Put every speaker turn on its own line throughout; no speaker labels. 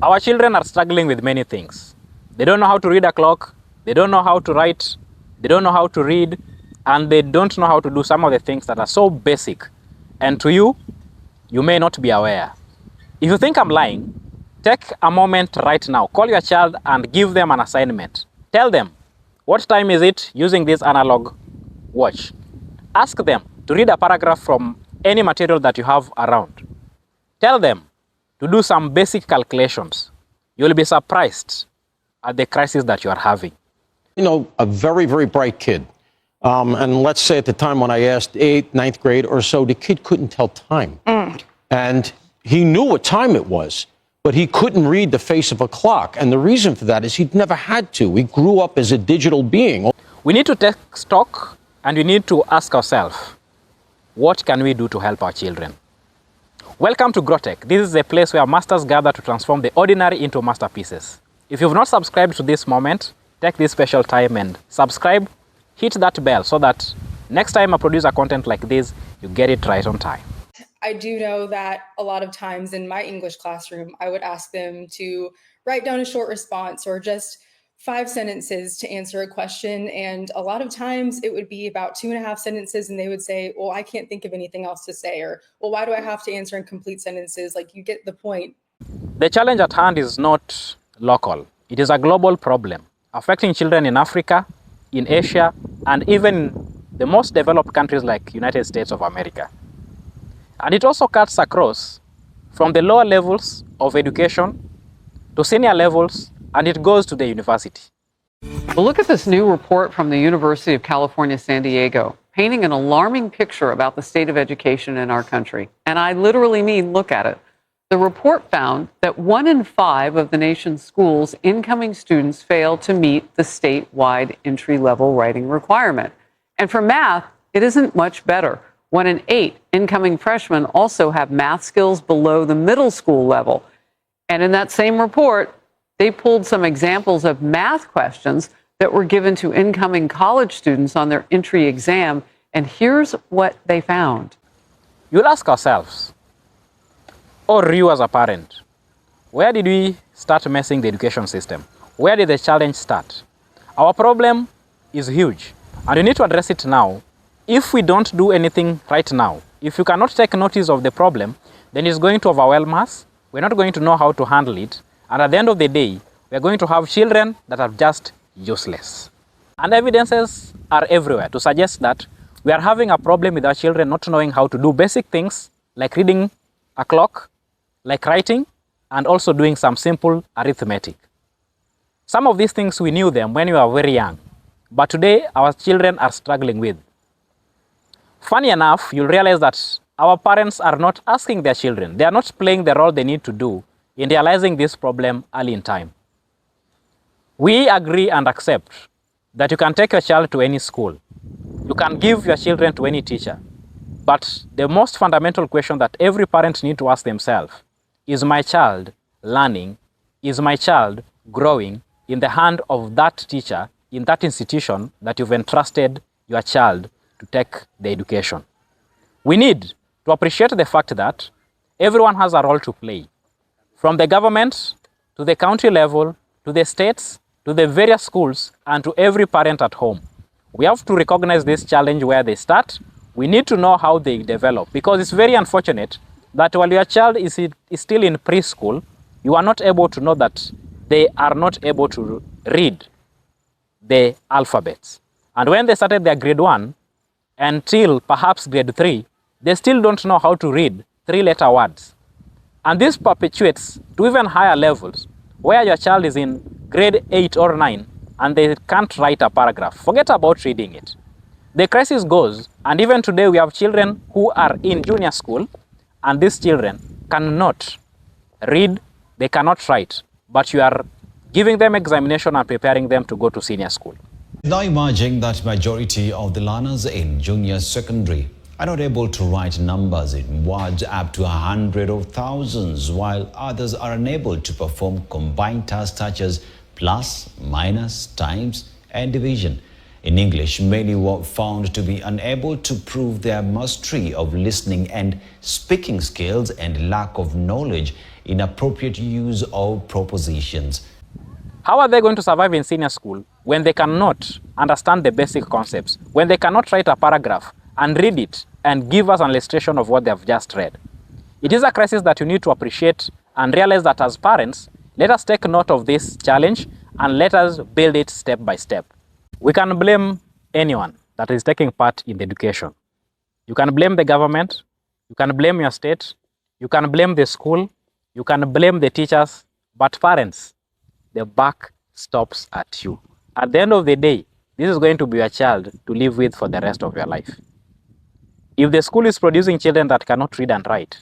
Our children are struggling with many things. They don't know how to read a clock, they don't know how to write, they don't know how to read, and they don't know how to do some of the things that are so basic. And to you, you may not be aware. If you think I'm lying, take a moment right now. Call your child and give them an assignment. Tell them, what time is it using this analog watch? Ask them to read a paragraph from any material that you have around. Tell them to do some basic calculations. You'll be surprised at the crisis that you are having.
You know, a very, very bright kid. And let's say at the time when I asked 8th, 9th grade or so, the kid couldn't tell time. And he knew what time it was, but he couldn't read the face of a clock. And the reason for that is he'd never had to. He grew up as a digital being.
We need to take stock and we need to ask ourselves, what can we do to help our children? Welcome to GrowTech. This is a place where masters gather to transform the ordinary into masterpieces. If you've not subscribed to this moment, take this special time and subscribe, hit that bell so that next time I produce a content like this, you get it right on time.
I do know that a lot of times in my English classroom, I would ask them to write down a short response or just 5 sentences to answer a question. And a lot of times it would be about 2.5 sentences and they would say, well, I can't think of anything else to say, or, well, why do I have to answer in complete sentences? Like, you get the point.
The challenge at hand is not local. It is a global problem affecting children in Africa, in Asia, and even the most developed countries like United States of America. And it also cuts across from the lower levels of education to senior levels, and it goes to the university.
Well, look at this new report from the University of California, San Diego, painting an alarming picture about the state of education in our country. And I literally mean, look at it. The report found that 1 in 5 of the nation's schools' incoming students fail to meet the statewide entry-level writing requirement. And for math, it isn't much better. 1 in 8 incoming freshmen also have math skills below the middle school level. And in that same report, they pulled some examples of math questions that were given to incoming college students on their entry exam. And here's what they found.
You'll ask ourselves, or you as a parent, where did we start messing the education system? Where did the challenge start? Our problem is huge, and we need to address it now. If we don't do anything right now, if you cannot take notice of the problem, then it's going to overwhelm us. We're not going to know how to handle it. And at the end of the day, we're going to have children that are just useless. And evidences are everywhere to suggest that we are having a problem with our children not knowing how to do basic things like reading a clock, like writing, and also doing some simple arithmetic. Some of these things we knew them when we were very young, but today our children are struggling with. Funny enough, you'll realize that our parents are not asking their children. They are not playing the role they need to do in realizing this problem early in time. We agree and accept that you can take your child to any school. You can give your children to any teacher. But the most fundamental question that every parent needs to ask themselves is my child learning? Is my child growing in the hand of that teacher in that institution that you've entrusted your child to take the education? We need to appreciate the fact that everyone has a role to play, from the government to the county level, to the states, to the various schools, and to every parent at home. We have to recognize this challenge where they start. We need to know how they develop, because it's very unfortunate that while your child is still in preschool, you are not able to know that they are not able to read the alphabets. And when they started their grade 1 until perhaps grade 3, they still don't know how to read 3-letter words. And this perpetuates to even higher levels, where your child is in grade 8 or 9 and they can't write a paragraph. Forget about reading it. The crisis goes, and even today we have children who are in junior school, and these children cannot read, they cannot write, but you are giving them examination and preparing them to go to senior school.
Now emerging that majority of the learners in junior secondary are not able to write numbers in words up to 100 or thousands, while others are unable to perform combined tasks such as plus, minus, times, and division. In English, many were found to be unable to prove their mastery of listening and speaking skills and lack of knowledge inappropriate use of propositions.
How are they going to survive in senior school when they cannot understand the basic concepts, when they cannot write a paragraph and read it and give us an illustration of what they have just read? It is a crisis that you need to appreciate and realize that as parents, let us take note of this challenge and let us build it step by step. We can blame anyone that is taking part in the education. You can blame the government, you can blame your state, you can blame the school, you can blame the teachers, but parents, the buck stops at you. At the end of the day, this is going to be your child to live with for the rest of your life. If the school is producing children that cannot read and write,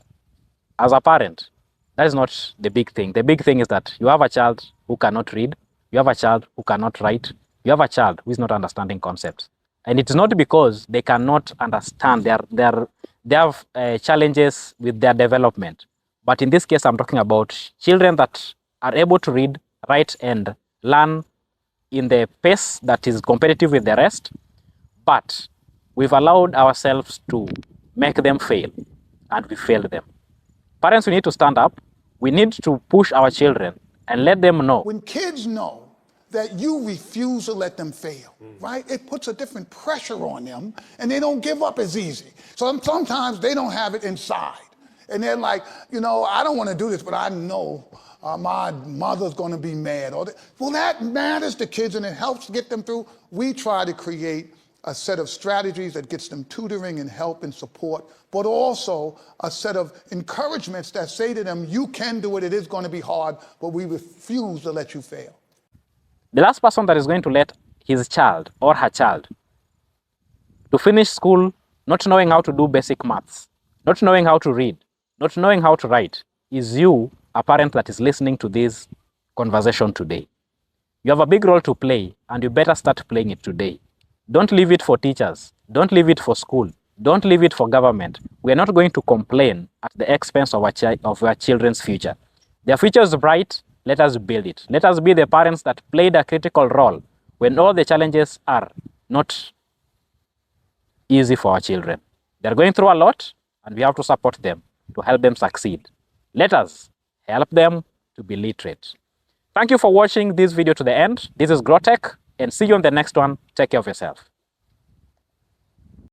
as a parent, that is not the big thing. The big thing is that you have a child who cannot read, you have a child who cannot write, you have a child who is not understanding concepts. And it's not because they cannot understand, they have challenges with their development. But in this case, I'm talking about children that are able to read, write, and learn in the pace that is competitive with the rest. But we've allowed ourselves to make them fail, and we failed them. Parents, we need to stand up. We need to push our children and let them know.
When kids know that you refuse to let them fail, right? It puts a different pressure on them, and they don't give up as easy. So sometimes they don't have it inside. And they're like, you know, I don't want to do this, but I know my mother's going to be mad. Well, that matters to kids, and it helps get them through. We try to create a set of strategies that gets them tutoring and help and support, but also a set of encouragements that say to them, you can do it, it is going to be hard, but we refuse to let you fail.
The last person that is going to let his child or her child to finish school not knowing how to do basic maths, not knowing how to read, not knowing how to write, is you, a parent that is listening to this conversation today. You have a big role to play, and you better start playing it today. Don't leave it for teachers. Don't leave it for school. Don't leave it for government. We are not going to complain at the expense of our children's future. Their future is bright. Let us build it. Let us be the parents that played a critical role when all the challenges are not easy for our children. They're going through a lot, and we have to support them to help them succeed. Let us help them to be literate. Thank you for watching this video to the end. This is Grotech, and see you on the next one. Take care of yourself.